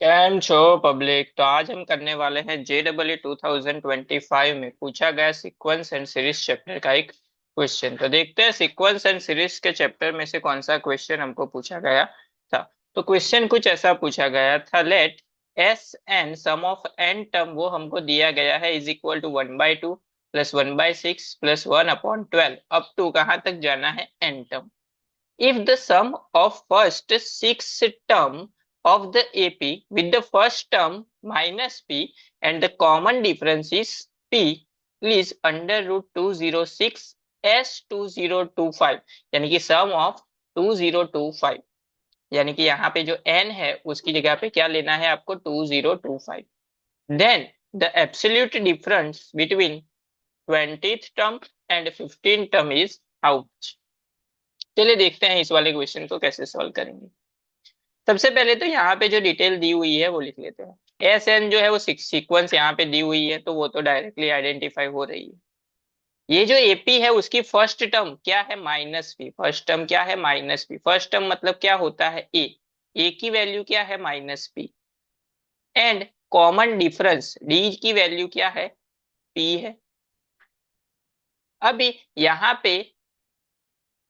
Cam छो public. तो आज हम करने वाले हैं JEE 2025 में पूछा गया सीक्वेंस एंड सीरीज चैप्टर का एक क्वेश्चन। तो देखते हैं सीक्वेंस एंड सीरीज के चैप्टर में से कौन सा क्वेश्चन हमको पूछा गया था। तो क्वेश्चन कुछ ऐसा पूछा गया था, let S n sum of n term वो हमको दिया गया है is equal to 1/2 plus 1/6 plus 1/12 up to कहाँ तक जाना है n term. If the sum of first six term of the AP with the first term minus P and the common difference is P is under root 206 S2025, यानी कि sum of 2025, यानी कि यहाँ पे जो n है उसकी जगह पे क्या लेना है आपको 2025। Then the absolute difference between 20th term and 15th term is how much। चलिए देखते हैं इस वाले क्वेश्चन को कैसे सॉल्व करेंगे। सबसे पहले तो यहाँ पे जो डिटेल दी हुई है वो लिख लेते हैं। एस एन जो है वो सीक्वेंस यहाँ पे दी हुई है तो वो तो डायरेक्टली आइडेंटिफाई हो रही है। ये जो एपी है उसकी फर्स्ट टर्म क्या है -p। फर्स्ट टर्म क्या है -p। फर्स्ट टर्म मतलब क्या होता है ए की वैल्यू क्या है -p। And common difference D की वैल्यू क्या है p है। अभी यहाँ पे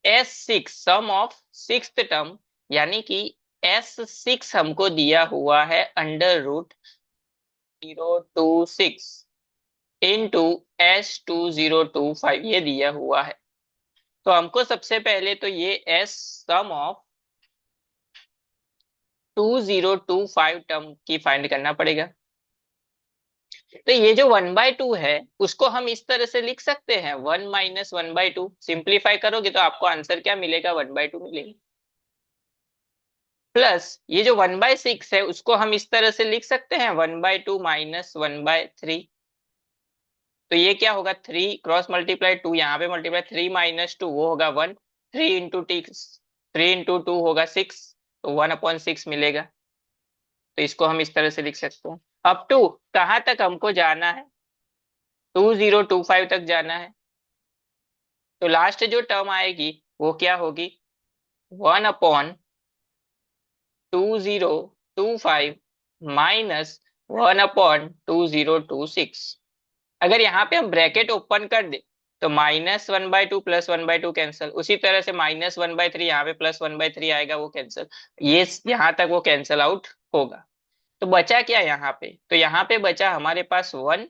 S6 some of six term, यानी कि S6 हमको दिया हुआ है अंडर रूट 026 इंटू S2025 ये दिया हुआ है। तो हमको सबसे पहले तो ये S सम ऑफ 2025 टर्म की फाइंड करना पड़ेगा। तो ये जो 1/2 है उसको हम इस तरह से लिख सकते हैं 1 माइनस 1/2। सिंप्लीफाई करोगे तो आपको आंसर क्या मिलेगा 1/2 मिलेगा। प्लस ये जो 1/6 है उसको हम इस तरह से लिख सकते हैं 1/2 माइनस 1/3। तो ये क्या होगा 3 क्रॉस मल्टीप्लाई 2 यहाँ पे मल्टीप्लाई 3 माइनस 2 वो होगा 1। 3 इंटू 2 होगा 6, तो 1/6 मिलेगा। तो इसको हम इस तरह से लिख सकते हैं। अप टू कहाँ तक हमको जाना है 2025 तक जाना है। तो लास्ट जो टर्म आएगी वो क्या होगी 1/2025 माइनस 1/2026। अगर यहाँ पे हम ब्रैकेट ओपन कर दे तो -1/2 प्लस 1/2 कैंसिल, उसी तरह से -1/3 यहाँ पे प्लस 1/3 आएगा वो कैंसिल। ये यहाँ तक वो कैंसिल आउट होगा। तो बचा क्या यहाँ पे, तो यहाँ पे बचा हमारे पास 1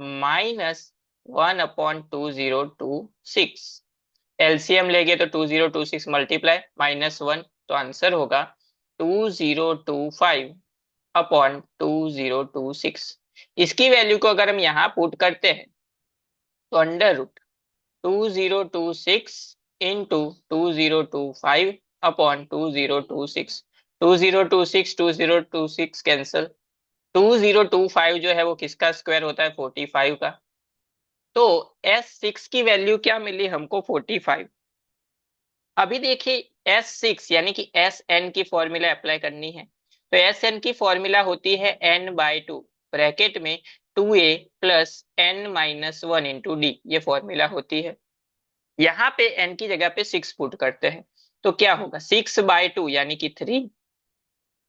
माइनस 1/2026। एलसीएम लेंगे तो 2026 मल्टीप्लाई -1, तो आंसर होगा 2025 अपॉन 2026। इसकी वैल्यू को अगर हम यहाँ पुट करते हैं तो under root 2026 into 2025 upon 2026। 2026 cancel. 2025 जो है वो किसका स्क्वायर होता है 45 का। तो S6 की वैल्यू क्या मिली हमको 45। अभी देखिए S6 यानी कि SN की फॉर्मूला अप्लाई करनी है। तो SN की फॉर्मूला होती है n/2 ब्रैकेट में 2a plus n-1 into D, ये फॉर्मूला होती है। यहाँ पे n की जगह पे 6 पुट करते हैं तो क्या होगा 6/2 यानी कि 3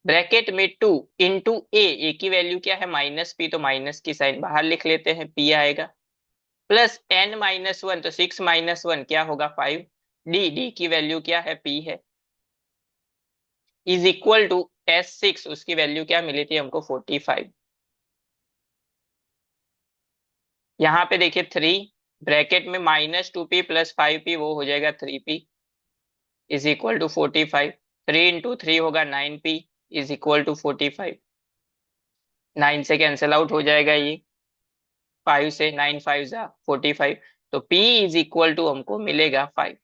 ब्रैकेट में 2 इंटू ए की वैल्यू क्या है -p, तो माइनस की साइन बाहर लिख लेते हैं p आएगा। प्लस n-1, तो 6 - 1 क्या होगा 5। डी की वैल्यू क्या है p है, इज इक्वल टू S6 उसकी वैल्यू क्या मिली थी हमको 45। यहाँ पे देखिए 3 ब्रैकेट में -2p प्लस 5p वो हो जाएगा 3p इज इक्वल टू 45। 3 × 3 होगा 9p इज इक्वल टू 45। 9 से कैंसिल आउट हो जाएगा ये, 5 से 9 5 जा 45। तो p इज इक्वल टू हमको मिलेगा 5।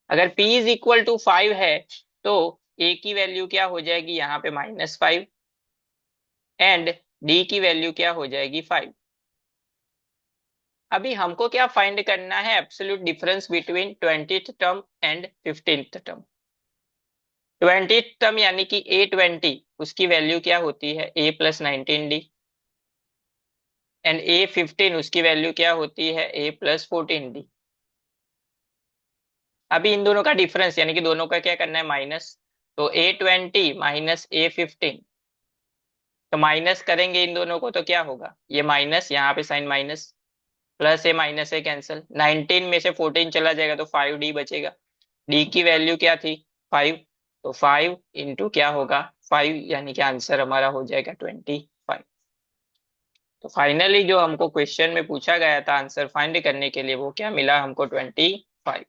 अगर p इज इक्वल टू 5 है तो a की वैल्यू क्या हो जाएगी यहाँ पे -5 एंड d की वैल्यू क्या हो जाएगी 5। अभी हमको क्या फाइंड करना है absolute difference between 20th term and 15th term. 20th term यानी कि A20 उसकी वैल्यू क्या होती है a plus 19d and A15 उसकी वैल्यू क्या होती है a प्लस 14d। अभी इन दोनों का डिफरेंस यानी कि दोनों का क्या करना है माइनस, तो A20 माइनस A15 तो माइनस करेंगे इन दोनों को तो क्या होगा, ये माइनस, यहाँ पे साइन माइनस, प्लस ये माइनस है कैंसिल, 19 में से 14 चला जाएगा तो 5d बचेगा। डी की वैल्यू क्या थी, 5। तो 5 इंटू क्या होगा 5, यानी कि आंसर हमारा हो जाएगा 25। तो फाइनली जो हमको क्वेश्चन में पूछा गया था आंसर फाइंड करने के लिए, वो क्या मिला हमको, 25।